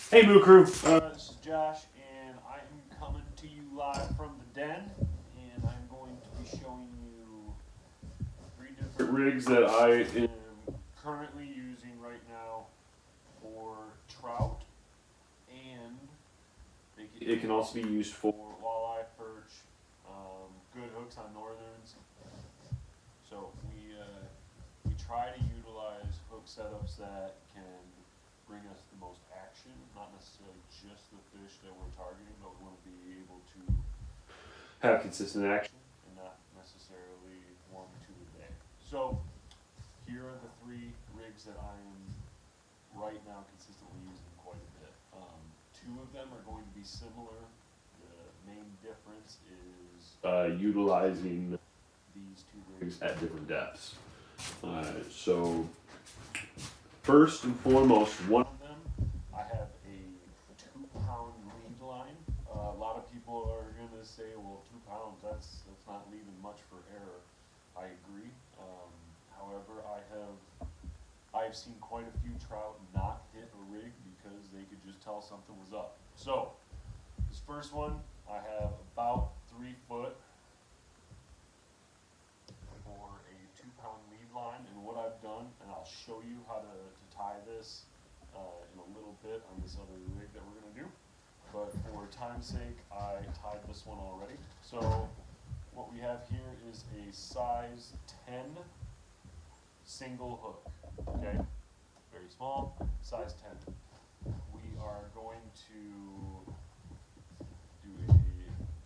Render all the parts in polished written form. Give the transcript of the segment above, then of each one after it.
Hey Moo Crew, this is Josh, and I am coming to you live from the den, and I'm going to be showing you three different rigs that I am currently using right now for trout, and it can also be used for walleye, perch, good hooks on northerns. So we try to utilize hook setups that can bring us the most action, not necessarily just the fish that we're targeting, but we want to be able to have consistent action and not necessarily one to a day. So here are the three rigs that I am right now consistently using quite a bit. Two of them are going to be similar. The main difference is utilizing these two rigs at different depths. So first and foremost, one of them, I have a 2 pound lead line. A lot of people are going to say, well, 2 pounds, that's not leaving much for error. I agree. However, I've seen quite a few trout not hit a rig because they could just tell something was up. So this first one, I have about 3 foot for a 2 pound lead line, and what I've done, and I'll show you how to tie this in a little bit on this other rig that we're going to do, but for time's sake I tied this one already. So what we have here is a size 10 single hook, okay, very small, size 10. We are going to do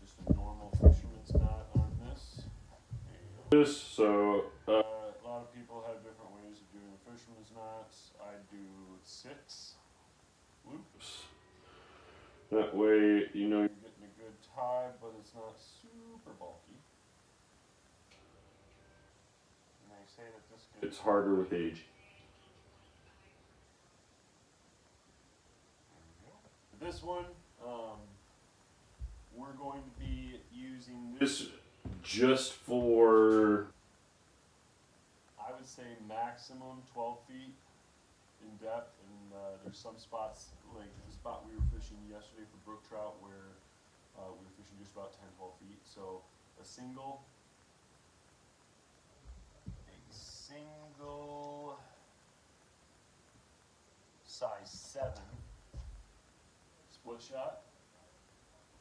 just a normal fisherman's knot on this. So a lot of people have different ways of doing the fisherman's knots. I do 6 loops. That way, you know, you're getting a good tie, but it's not super bulky. And they say that this gets harder with age. This one, we're going to be using this just for, I would say, maximum 12 feet in depth, and there's some spots, like the spot we were fishing yesterday for brook trout, where we were fishing just about 10-12 feet. So a single size 7 split shot,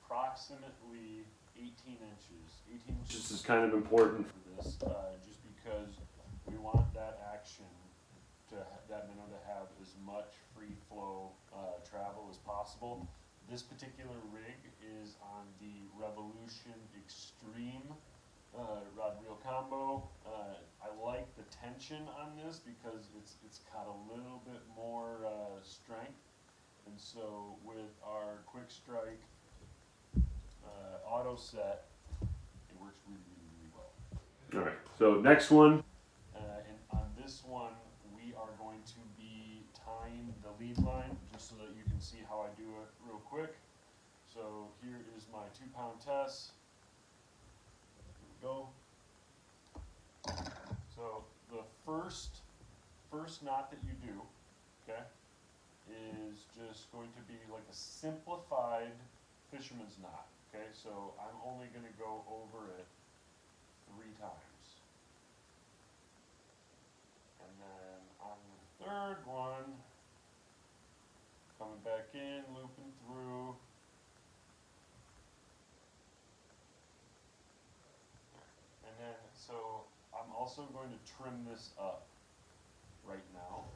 approximately 18 inches. 18 inches is kind of important for this, just because we want that action that minnow to have as much free flow travel as possible. This particular rig is on the Revolution Extreme rod reel combo. I like the tension on this because it's got a little bit more strength, and so with our quick strike auto set, it works really well. All right, so next one, and on this one we are going to be tying the lead line just so that you can see how I do it real quick. So here is my 2 pound test. Here we go. So the first knot that you do, okay, is just going to be like a simplified fisherman's knot. Okay, so I'm only going to go over it 3 times. And then on the third one, coming back in, looping through. And then, so I'm also going to trim this up right now.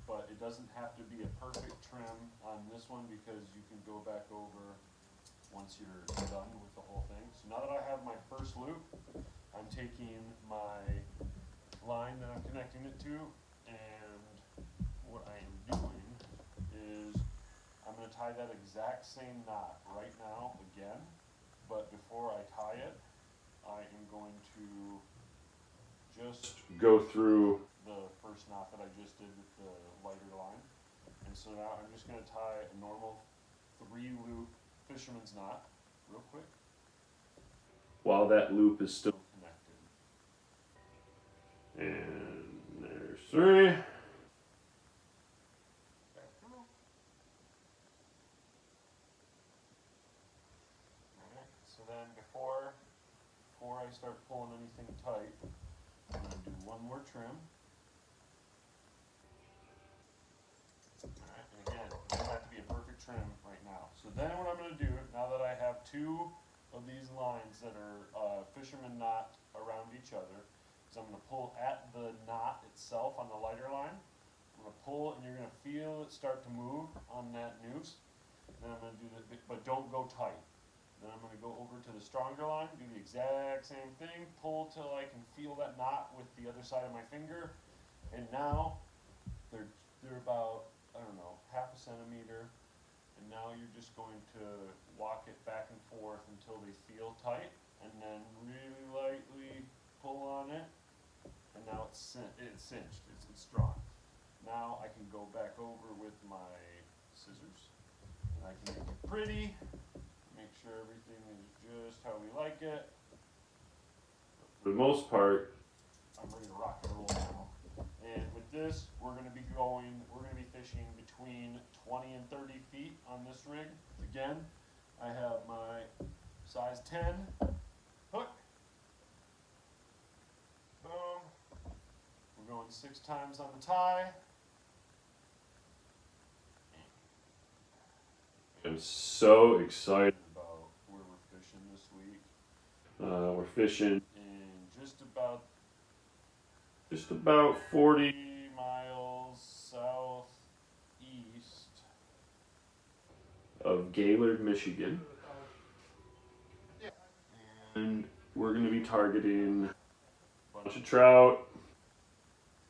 But it doesn't have to be a perfect trim on this one because you can go back over once you're done with the whole thing. So now that I have my first loop, I'm taking my line that I'm connecting it to, and what I am doing is I'm going to tie that exact same knot right now again, but before I tie it, I am going to just go through the first knot that I just did with the lighter line. And so now I'm just going to tie a normal 3-loop fisherman's knot real quick while that loop is still connected. And there's 3. Back through. start pulling anything tight, I'm going to do one more trim. Alright, and again, it doesn't have to be a perfect trim right now. So then what I'm going to do, now that I have two of these lines that are fisherman knot around each other, is I'm going to pull at the knot itself on the lighter line. I'm going to pull, and you're going to feel it start to move on that noose. Then I'm going to do the, but don't go tight. Then I'm going to go over to the stronger line, do the exact same thing, pull till I can feel that knot with the other side of my finger, and now they're about, I don't know, half a centimeter, and now you're just going to walk it back and forth until they feel tight, and then really lightly pull on it, and now it's cinched, it's strong. Now I can go back over with my scissors, and I can make it pretty. Make sure everything is just how we like it. For the most part, I'm ready to rock and roll now. And with this, we're going to be fishing between 20 and 30 feet on this rig. Again, I have my size 10 hook. Boom. We're going 6 times on the tie. I'm so excited about where we're fishing this week. We're fishing in just about 40 miles southeast of Gaylord, Michigan. And we're going to be targeting a bunch of trout,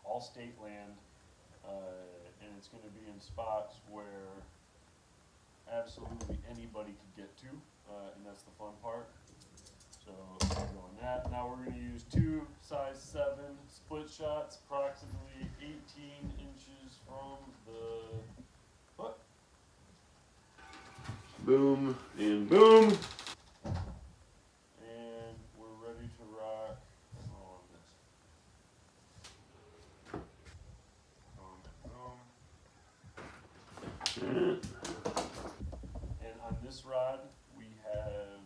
all state land, and it's going to be in spots where absolutely anybody could get to, and that's the fun part. So we're doing that. Now we're going to use 2 size 7 split shots, approximately 18 inches from the hook. Boom and boom. And we're ready to rock and roll on this. Boom and boom. And on this rod, we have,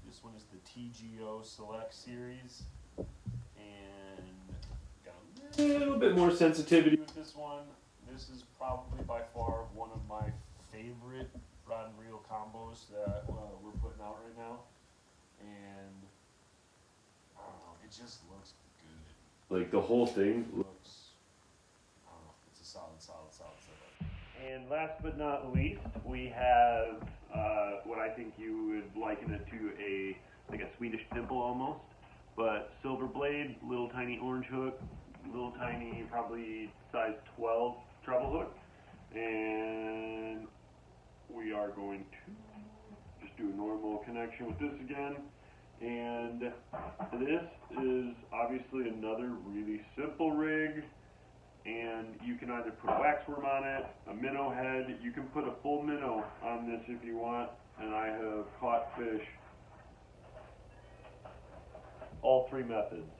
this one is the TGO Select Series, and got a little bit more sensitivity with this one. This is probably by far one of my favorite rod and reel combos that we're putting out right now, and I don't know, it just looks good. Like the whole thing looks, I don't know, it's a solid setup. And last but not least, we have what I think you would liken it to like a Swedish dimple almost, but silver blade, little tiny orange hook, little tiny, probably size 12 treble hook, and we are going to just do a normal connection with this again. And this is obviously another really simple rig. And you can either put a waxworm on it, a minnow head. You can put a full minnow on this if you want. And I have caught fish all 3 methods.